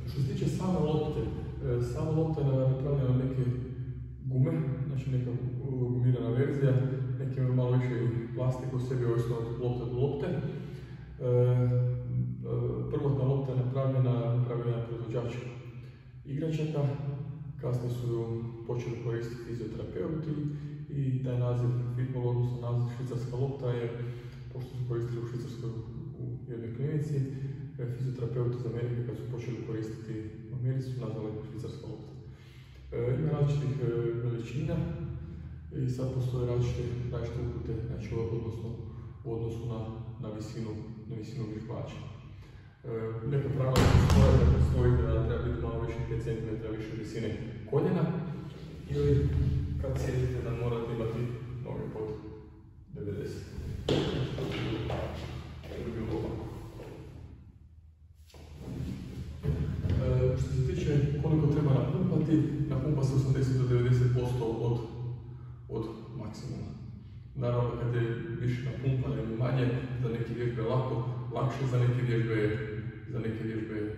Što se tiče same lopte, sama lopta je napravljena od neke gume, znači neka gumirana verzija, neki imaju malo više plastike u sebi, ovisno od lopte do lopte. Prvotna lopta je napravljena proizvođač igračaka, kasnije su ju počeli koristiti fizioterapeuti i taj naziv fitball, odnosno naziv švicarska lopta je, pošto su koristili u Švicarskoj u jednoj klinici, fizioterapeuti iz Amerike kad su počeli koristiti u Americi su nazvali švicarska lopta. Ima različitih veličina i sad postoje različite upute, znači u odnosu na visinu vježbača. Neka pravila postoji da treba biti malo više 5 cm više visine koljena ili kad sjedite da morate imati noge pod 90. Što se tiče koliko treba napumpati, napumpa se 80 do 90% od maksimuma. Naravno, kad je više napumpano ili manje, za neke vježbe je lakše, za neke vježbe